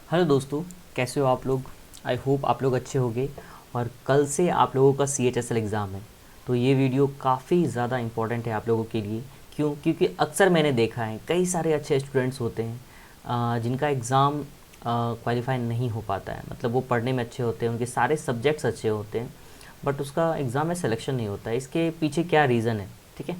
Hello दोस्तों, कैसे हो आप लोग। आई होप आप लोग अच्छे होंगे। और कल से आप लोगों का CHSL एग्ज़ाम है, तो ये वीडियो काफ़ी ज़्यादा इम्पोर्टेंट है आप लोगों के लिए। क्यों? क्योंकि अक्सर मैंने देखा है कई सारे अच्छे स्टूडेंट्स होते हैं जिनका एग्ज़ाम क्वालिफाई नहीं हो पाता है। मतलब वो पढ़ने में अच्छे होते हैं, उनके सारे सब्जेक्ट्स अच्छे होते हैं, बट उसका एग्ज़ाम में सिलेक्शन नहीं होता है। इसके पीछे क्या रीज़न है, ठीक है।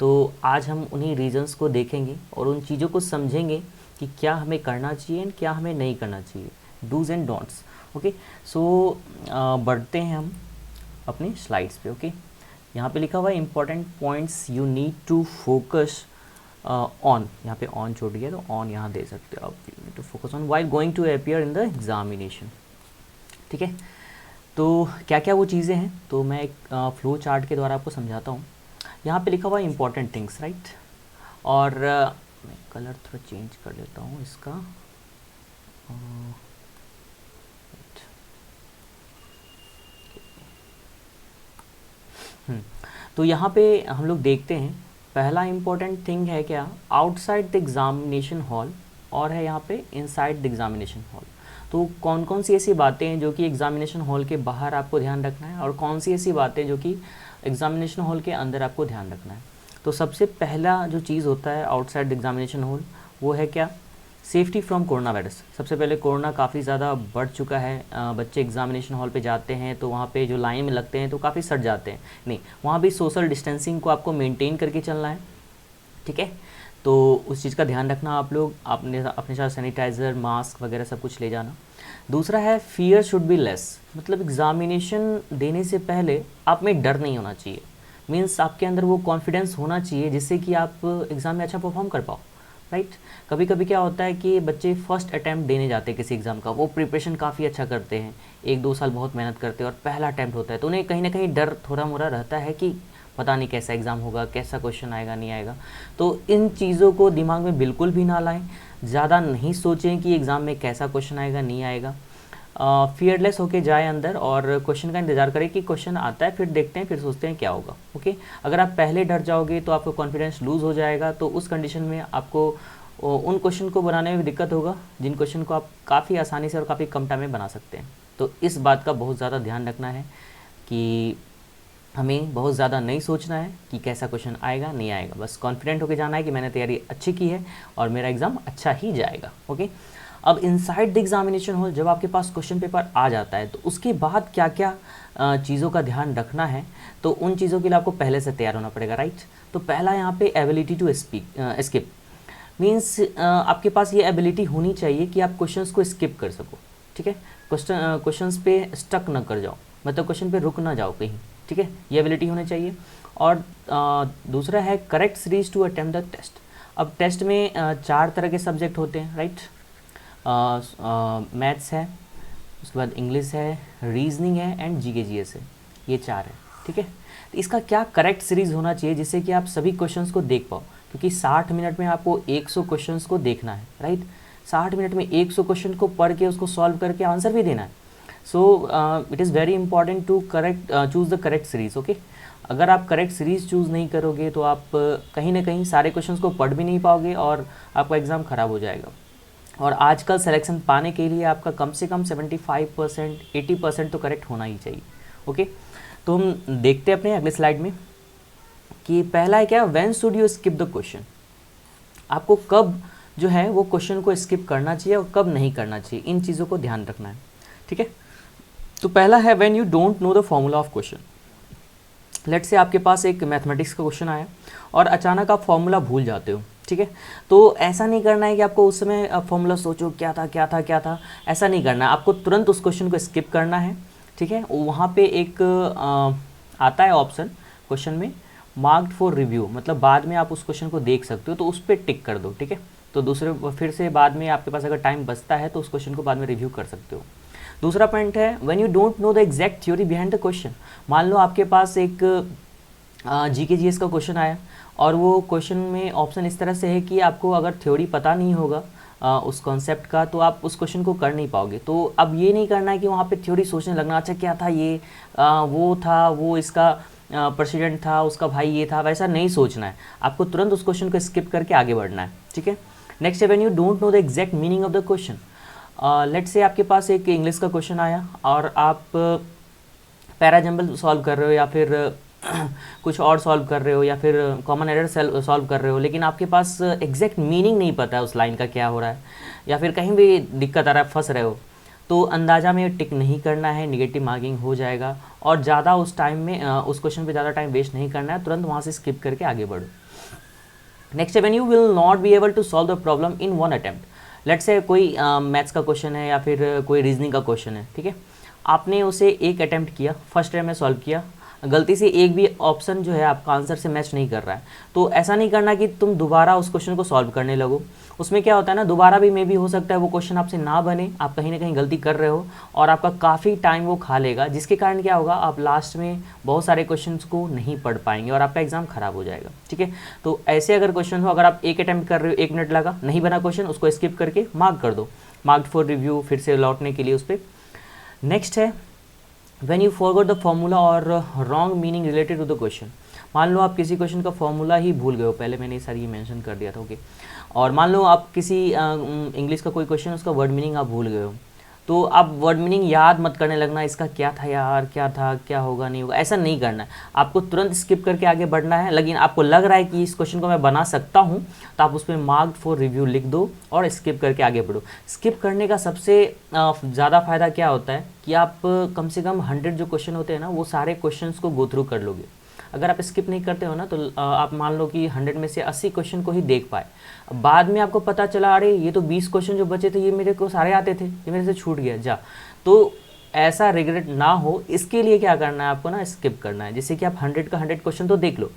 तो आज हम उन्हीं रीजंस को देखेंगे और उन चीज़ों को समझेंगे कि क्या हमें करना चाहिए एंड क्या हमें नहीं करना चाहिए, डूज़ एंड डोंट्स। ओके, सो बढ़ते हैं हम अपनी स्लाइड्स पे। ओके, यहाँ पे लिखा हुआ है important points you need to focus on. यहाँ पे ऑन छोड़ गया तो ऑन यहाँ दे सकते हो आप। You need to focus on while going to appear in the examination. ठीक है, तो क्या क्या वो चीज़ें हैं, तो मैं एक फ्लो चार्ट के द्वारा आपको समझाता हूँ। यहाँ पे लिखा हुआ है इंपॉर्टेंट थिंग्स, राइट। और मैं कलर थोड़ा चेंज कर लेता हूँ इसका। तो यहाँ पे हम लोग देखते हैं पहला इम्पोर्टेंट थिंग है क्या, आउटसाइड द एग्जामिनेशन हॉल, और है यहाँ पे इनसाइड द एग्जामिनेशन हॉल। तो कौन कौन सी ऐसी बातें हैं जो कि एग्जामिनेशन हॉल के बाहर आपको ध्यान रखना है, और कौन सी ऐसी बातें जो कि एग्जामिनेशन हॉल के अंदर आपको ध्यान रखना है। तो सबसे पहला जो चीज़ होता है आउटसाइड द एग्जामिनेशन हॉल, वो है क्या, सेफ्टी फ्रॉम कोरोना वायरस। सबसे पहले कोरोना काफ़ी ज़्यादा बढ़ चुका है। बच्चे एग्जामिनेशन हॉल पे जाते हैं तो वहाँ पे जो लाइन में लगते हैं तो काफ़ी सट जाते हैं। नहीं, वहाँ भी सोशल डिस्टेंसिंग को आपको मेंटेन करके चलना है, ठीक है। तो उस चीज़ का ध्यान रखना आप लोग, आपने अपने साथ सैनिटाइज़र, मास्क वगैरह सब कुछ ले जाना। दूसरा है फियर शुड बी लेस। मतलब एग्ज़ामिनेशन देने से पहले आप में डर नहीं होना चाहिए। मीन्स आपके अंदर वो कॉन्फिडेंस होना चाहिए जिससे कि आप एग्ज़ाम में अच्छा परफॉर्म कर पाओ, राइट। कभी कभी क्या होता है कि बच्चे फर्स्ट अटैम्प्ट देने जाते हैं किसी एग्ज़ाम का, वो प्रिपरेशन काफ़ी अच्छा करते हैं, 1-2 साल बहुत मेहनत करते हैं, और पहला अटैम्प्ट होता है तो उन्हें कहीं ना कहीं डर थोड़ा मोड़ा रहता है कि पता नहीं कैसा एग्ज़ाम होगा, कैसा क्वेश्चन आएगा नहीं आएगा। तो इन चीज़ों को दिमाग में बिल्कुल भी ना लाएं। ज़्यादा नहीं सोचें कि एग्ज़ाम में कैसा क्वेश्चन आएगा नहीं आएगा। फियरलेस होके जाए अंदर और क्वेश्चन का इंतज़ार करें कि क्वेश्चन आता है, फिर देखते हैं, फिर सोचते हैं क्या होगा। ओके, अगर आप पहले डर जाओगे तो आपको कॉन्फिडेंस लूज़ हो जाएगा। तो उस कंडीशन में आपको उन क्वेश्चन को बनाने में भी दिक्कत होगा जिन क्वेश्चन को आप काफ़ी आसानी से और काफ़ी कम टाइम में बना सकते हैं। तो इस बात का बहुत ज़्यादा ध्यान रखना है कि हमें बहुत ज़्यादा नहीं सोचना है कि कैसा क्वेश्चन आएगा नहीं आएगा, बस कॉन्फिडेंट होकर जाना है कि मैंने तैयारी अच्छी की है और मेरा एग्ज़ाम अच्छा ही जाएगा। ओके, अब इनसाइड द एग्जामिनेशन हॉल जब आपके पास क्वेश्चन पेपर आ जाता है तो उसके बाद क्या क्या चीज़ों का ध्यान रखना है, तो उन चीज़ों के लिए आपको पहले से तैयार होना पड़ेगा, राइट। तो पहला यहाँ पे एबिलिटी टू स्किप। मीन्स आपके पास ये एबिलिटी होनी चाहिए कि आप क्वेश्चंस को स्किप कर सको, ठीक है। क्वेश्चंस पे स्टक ना कर जाओ, मतलब क्वेश्चन पे रुक ना जाओ कहीं, ठीक है। ये एबिलिटी होनी चाहिए। और दूसरा है correct series to attempt the test. अब टेस्ट में 4 तरह के सब्जेक्ट होते हैं, राइट। मैथ्स है, उसके बाद इंग्लिश है, रीजनिंग है एंड जीके जीएस है, ये 4 है, ठीक है। तो इसका क्या करेक्ट सीरीज़ होना चाहिए जिससे कि आप सभी क्वेश्चंस को देख पाओ, क्योंकि 60 मिनट में आपको 100 क्वेश्चंस को देखना है, राइट। 60 मिनट में 100 क्वेश्चन को पढ़ के उसको सॉल्व करके आंसर भी देना है। So it is very important to choose the correct series. Okay, अगर आप करेक्ट सीरीज़ चूज़ नहीं करोगे तो आप कहीं ना कहीं सारे क्वेश्चंस को पढ़ भी नहीं पाओगे और आपका एग्ज़ाम ख़राब हो जाएगा। और आजकल सिलेक्शन पाने के लिए आपका कम से कम 75% 80% तो करेक्ट होना ही चाहिए। ओके, तो हम देखते हैं अपने अगले स्लाइड में कि पहला है क्या, when should you skip the question. आपको कब जो है वो क्वेश्चन को स्किप करना चाहिए और कब नहीं करना चाहिए, इन चीज़ों को ध्यान रखना है, ठीक है। तो पहला है when you don't know the formula of question. Let say आपके पास एक मैथमेटिक्स का क्वेश्चन आया और अचानक आप फॉर्मूला भूल जाते हो, ठीक है। तो ऐसा नहीं करना है कि आपको उस समय फॉर्मूला सोचो क्या था क्या था क्या था, ऐसा नहीं करना है। आपको तुरंत उस क्वेश्चन को स्किप करना है, ठीक है। वहाँ पे एक आता है ऑप्शन क्वेश्चन में, मार्क्ड फॉर रिव्यू, मतलब बाद में आप उस क्वेश्चन को देख सकते हो, तो उस पर टिक कर दो, ठीक है। तो दूसरे फिर से बाद में आपके पास अगर टाइम बचता है तो उस क्वेश्चन को बाद में रिव्यू कर सकते हो। दूसरा पॉइंट है when you don't know the exact theory behind the question. मान लो आपके पास एक जीके जीएस का क्वेश्चन आया और वो क्वेश्चन में ऑप्शन इस तरह से है कि आपको अगर थ्योरी पता नहीं होगा उस कॉन्सेप्ट का तो आप उस क्वेश्चन को कर नहीं पाओगे। तो अब ये नहीं करना है कि वहाँ पे थ्योरी सोचने लगना, अच्छा क्या था ये, वो था, वो इसका प्रेसिडेंट था, उसका भाई ये था, वैसा नहीं सोचना है। आपको तुरंत उस क्वेश्चन को स्किप करके आगे बढ़ना है, ठीक है। नेक्स्ट है when you don't know the exact meaning of the question. Let's say आपके पास एक इंग्लिश का क्वेश्चन आया और आप पैराजंबल सॉल्व कर रहे हो या फिर कुछ और सॉल्व कर रहे हो या फिर कॉमन एरर सॉल्व कर रहे हो, लेकिन आपके पास एग्जैक्ट मीनिंग नहीं पता है उस लाइन का क्या हो रहा है या फिर कहीं भी दिक्कत आ रहा है, फंस रहे हो, तो अंदाज़ा में टिक नहीं करना है, निगेटिव मार्किंग हो जाएगा। और ज़्यादा उस टाइम में उस क्वेश्चन पे ज़्यादा टाइम वेस्ट नहीं करना है, तुरंत वहाँ से स्किप करके आगे बढ़ो। नेक्स्ट है, when you will not be able to solve the problem in one attempt. Let's say कोई मैथ्स का क्वेश्चन है या फिर कोई रीजनिंग का क्वेश्चन है, ठीक है, आपने उसे एक अटेम्प्ट किया, फर्स्ट टाइम में सॉल्व किया, गलती से एक भी ऑप्शन जो है आपका आंसर से मैच नहीं कर रहा है, तो ऐसा नहीं करना कि तुम दोबारा उस क्वेश्चन को सॉल्व करने लगो। उसमें क्या होता है ना, दोबारा भी मे भी हो सकता है वो क्वेश्चन आपसे ना बने, आप कहीं ना कहीं गलती कर रहे हो और आपका काफ़ी टाइम वो खा लेगा, जिसके कारण क्या होगा, आप लास्ट में बहुत सारे क्वेश्चंस को नहीं पढ़ पाएंगे और आपका एग्जाम खराब हो जाएगा, ठीक है। तो ऐसे अगर क्वेश्चन हो, अगर आप एक अटैम्प्ट कर रहे हो, 1 मिनट लगा, नहीं बना क्वेश्चन, उसको स्किप करके मार्क कर दो, मार्क फॉर रिव्यू, फिर से लौटने के लिए उस पर। नेक्स्ट है, when you forgot the formula और wrong meaning related to the question. मान लो आप किसी क्वेश्चन का फॉर्मूला ही भूल गए हो, पहले मैंने ये सारी मेंशन कर दिया था, ओके। और मान लो आप किसी इंग्लिश का कोई क्वेश्चन, उसका वर्ड मीनिंग आप भूल गए हो, तो आप वर्ड मीनिंग याद मत करने लगना, इसका क्या था यार, क्या था, क्या होगा, नहीं होगा, ऐसा नहीं करना है। आपको तुरंत स्किप करके आगे बढ़ना है। लेकिन आपको लग रहा है कि इस क्वेश्चन को मैं बना सकता हूँ, तो आप उसमें मार्क्ड फॉर रिव्यू लिख दो और स्किप करके आगे बढ़ो। स्किप करने का सबसे ज़्यादा फायदा क्या होता है कि आप कम से कम 100 जो क्वेश्चन होते हैं ना, वो सारे क्वेश्चन को गो थ्रू कर लोगे। अगर आप स्किप नहीं करते हो ना, तो आप मान लो कि 100 में से 80 क्वेश्चन को ही देख पाए, बाद में आपको पता चला अरे ये तो 20 क्वेश्चन जो बचे थे ये मेरे को सारे आते थे, ये मेरे से छूट गया जा, तो ऐसा रिग्रेट ना हो, इसके लिए क्या करना है आपको ना, स्किप करना है, जिससे कि आप 100 का 100 क्वेश्चन तो देख लो।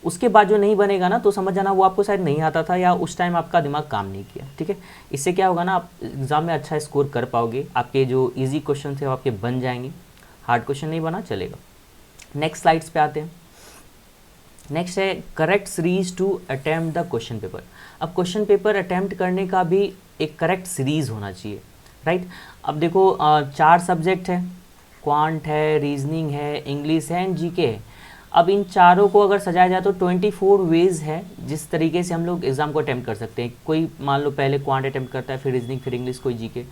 उसके बाद जो नहीं बनेगा ना, तो समझ जाना वो आपको शायद नहीं आता था या उस टाइम आपका दिमाग काम नहीं किया, ठीक है। इससे क्या होगा ना, आप एग्ज़ाम में अच्छा स्कोर कर पाओगे, आपके जो ईजी क्वेश्चन थे वो आपके बन जाएंगे, हार्ड क्वेश्चन नहीं बना चलेगा। नेक्स्ट स्लाइड्स पे आते हैं। नेक्स्ट है, correct series to attempt the question paper. अब क्वेश्चन पेपर अटेम्प्ट करने का भी एक करेक्ट सीरीज होना चाहिए, राइट। अब देखो 4 सब्जेक्ट है, क्वांट है, रीजनिंग है, इंग्लिश है एंड जीके है। अब इन चारों को अगर सजाया जाए तो 24 वेज है जिस तरीके से हम लोग एग्ज़ाम को अटेम्प्ट कर सकते हैं। कोई मान लो पहले क्वांट अटेम्प्ट करता है, फिर रीजनिंग, फिर इंग्लिश, कोई जीके,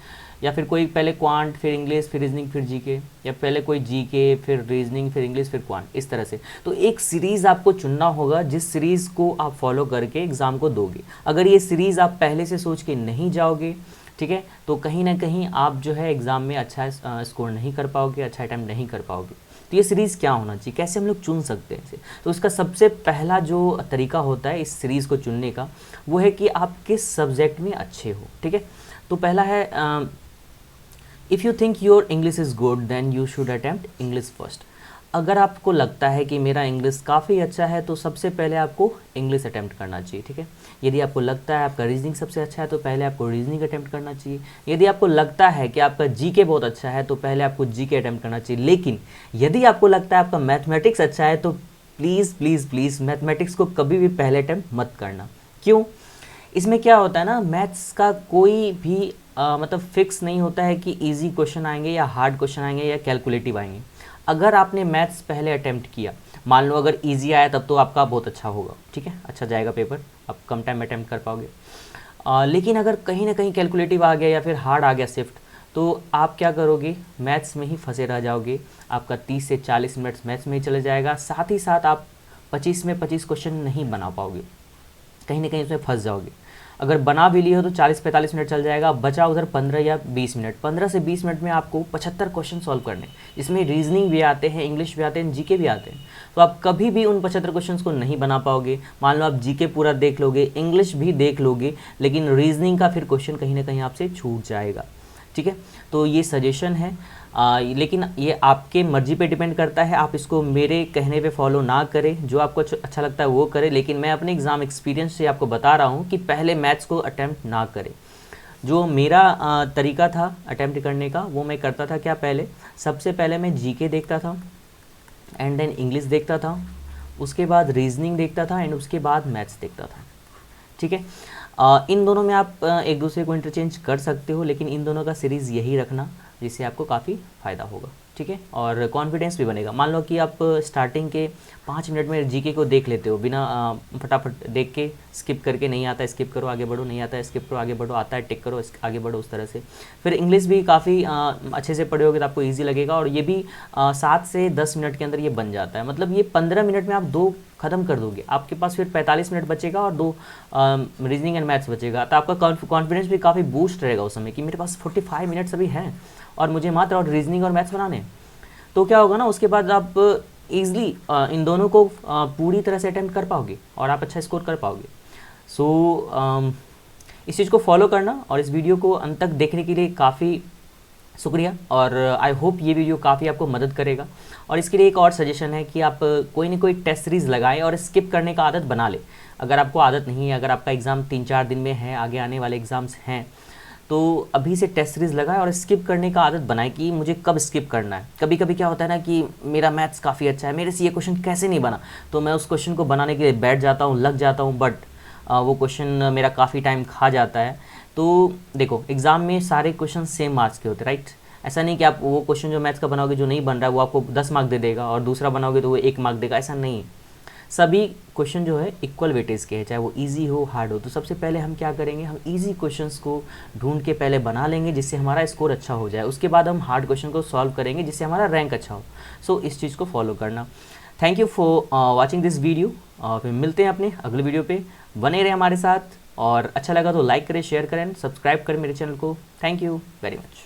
या फिर कोई पहले क्वांट फिर इंग्लिश फिर रीजनिंग फिर जीके, या पहले कोई जीके फिर रीजनिंग फिर इंग्लिश फिर क्वांट, इस तरह से। तो एक सीरीज़ आपको चुनना होगा जिस सीरीज़ को आप फॉलो करके एग्ज़ाम को दोगे। अगर ये सीरीज़ आप पहले से सोच के नहीं जाओगे, ठीक है, तो कहीं ना कहीं आप जो है एग्ज़ाम में अच्छा स्कोर नहीं कर पाओगे, अच्छा अटैम्प्ट नहीं कर पाओगे। तो ये सीरीज़ क्या होना चाहिए, कैसे हम लोग चुन सकते हैं इसे, तो इसका सबसे पहला जो तरीका होता है इस सीरीज़ को चुनने का, वो है कि आप किस सब्जेक्ट में अच्छे हो, ठीक है। तो पहला है, if you think your English is good then you should attempt English first. अगर आपको लगता है कि मेरा इंग्लिश काफ़ी अच्छा है, तो सबसे पहले आपको इंग्लिश अटेम्प्ट करना चाहिए, ठीक है। यदि आपको लगता है आपका रीजनिंग सबसे अच्छा है, तो पहले आपको रीजनिंग अटेम्प्ट करना चाहिए। यदि आपको लगता है कि आपका जीके बहुत अच्छा है, तो पहले आपको जीके अटेम्प्ट करना चाहिए। लेकिन यदि आपको लगता है आपका मैथमेटिक्स अच्छा है, तो प्लीज़ प्लीज़ प्लीज़ मैथमेटिक्स को कभी भी पहले अटेम्प्ट मत करना। क्यों? इसमें क्या होता है ना, मैथ्स का कोई भी मतलब फिक्स नहीं होता है कि इजी क्वेश्चन आएंगे या हार्ड क्वेश्चन आएंगे या कैलकुलेटिव आएंगे। अगर आपने मैथ्स पहले अटेम्प्ट किया, मान लो अगर इजी आया तब तो आपका बहुत अच्छा होगा, ठीक है, अच्छा जाएगा पेपर, आप कम टाइम में अटेम्प्ट कर पाओगे। लेकिन अगर कहीं ना कहीं कैलकुलेटिव आ गया या फिर हार्ड आ गया शिफ्ट, तो आप क्या करोगे, मैथ्स में ही फंसे रह जाओगे। आपका 30 से 40 मिनट्स मैथ्स में ही चले जाएगा, साथ ही साथ आप 25 में 25 क्वेश्चन नहीं बना पाओगे, कहीं ना कहीं उसमें फंस जाओगे। अगर बना भी लिए हो तो 40-45 मिनट चल जाएगा, बचा उधर 15 या 20 मिनट। 15 से 20 मिनट में आपको 75 क्वेश्चन सॉल्व करने, जिसमें रीजनिंग भी आते हैं, इंग्लिश भी आते हैं, जीके भी आते हैं। तो आप कभी भी उन 75 क्वेश्चंस को नहीं बना पाओगे। मान लो आप जीके पूरा देख लोगे, इंग्लिश भी देख लोगे, लेकिन रीजनिंग का फिर क्वेश्चन कहीं ना कहीं आपसे छूट जाएगा, ठीक है। तो ये सजेशन है, लेकिन ये आपके मर्जी पे डिपेंड करता है, आप इसको मेरे कहने पे फॉलो ना करें, जो आपको अच्छा लगता है वो करें। लेकिन मैं अपने एग्ज़ाम एक्सपीरियंस से आपको बता रहा हूँ कि पहले मैथ्स को अटैम्प्ट ना करें। जो मेरा तरीका था अटैम्प्ट करने का, वो मैं करता था क्या, पहले सबसे पहले मैं जीके देखता था एंड देन इंग्लिश देखता था, उसके बाद रीजनिंग देखता था एंड उसके बाद मैथ्स देखता था, ठीक है। इन दोनों में आप एक दूसरे को इंटरचेंज कर सकते हो, लेकिन इन दोनों का सीरीज़ यही रखना, जिससे आपको काफ़ी फ़ायदा होगा। ठीक है, और कॉन्फिडेंस भी बनेगा। मान लो कि आप स्टार्टिंग के 5 मिनट में जीके को देख लेते हो बिना फटाफट देख के, स्किप करके, नहीं आता स्किप करो आगे बढ़ो, नहीं आता स्किप करो आगे बढ़ो, आता है टिक करो आगे बढ़ो, उस तरह से। फिर इंग्लिश भी काफ़ी अच्छे से पढ़ोगे तो आपको ईजी लगेगा, और ये भी 7 से 10 मिनट के अंदर ये बन जाता है। मतलब ये 15 मिनट में आप 2 ख़त्म कर दोगे, आपके पास फिर 45 मिनट बचेगा और 2 रीजनिंग एंड मैथ्स बचेगा। तो आपका कॉन्फिडेंस भी काफ़ी बूस्ट रहेगा उस समय कि मेरे पास 45 मिनट्स अभी हैं और मुझे मात्र और रीजनिंग और मैथ्स बनाने हैं। तो क्या होगा ना, उसके बाद आप ईज़िली इन दोनों को पूरी तरह से अटेम्प्ट कर पाओगे और आप अच्छा स्कोर कर पाओगे। सो इस चीज़ को फॉलो करना, और इस वीडियो को अंत तक देखने के लिए काफ़ी शुक्रिया, और आई होप ये वीडियो काफ़ी आपको मदद करेगा। और इसके लिए एक और सजेशन है कि आप कोई ना कोई टेस्ट सीरीज़ लगाएं और स्किप करने का आदत बना लें। अगर आपको आदत नहीं है, अगर आपका एग्ज़ाम 3-4 दिन में है, आगे आने वाले एग्ज़ाम्स हैं, तो अभी से टेस्ट सीरीज़ लगाएं और स्किप करने का आदत बनाएं कि मुझे कब स्किप करना है। कभी कभी क्या होता है ना कि मेरा मैथ्स काफ़ी अच्छा है, मेरे से ये क्वेश्चन कैसे नहीं बना, तो मैं उस क्वेश्चन को बनाने के लिए बैठ जाता हूँ, लग जाता हूँ, बट वो क्वेश्चन मेरा काफ़ी टाइम खा जाता है। तो देखो, एग्ज़ाम में सारे क्वेश्चन सेम मार्क्स के होते हैं, राइट। ऐसा नहीं कि आप वो क्वेश्चन जो मैथ्स का बनाओगे जो नहीं बन रहा है वो आपको 10 मार्क दे देगा और दूसरा बनाओगे तो वो 1 मार्क देगा, ऐसा नहीं है। सभी क्वेश्चन जो है इक्वल वेटेज के हैं, चाहे वो इजी हो हार्ड हो। तो सबसे पहले हम क्या करेंगे, हम इजी क्वेश्चंस को ढूंढ के पहले बना लेंगे जिससे हमारा स्कोर अच्छा हो जाए, उसके बाद हम हार्ड क्वेश्चन को सॉल्व करेंगे जिससे हमारा रैंक अच्छा हो। सो इस चीज़ को फॉलो करना। Thank you for watching this video, फिर मिलते हैं अपने अगले वीडियो पे। बने रहे हमारे साथ, और अच्छा लगा तो लाइक करें, शेयर करें, सब्सक्राइब करें मेरे चैनल को। Thank you very much.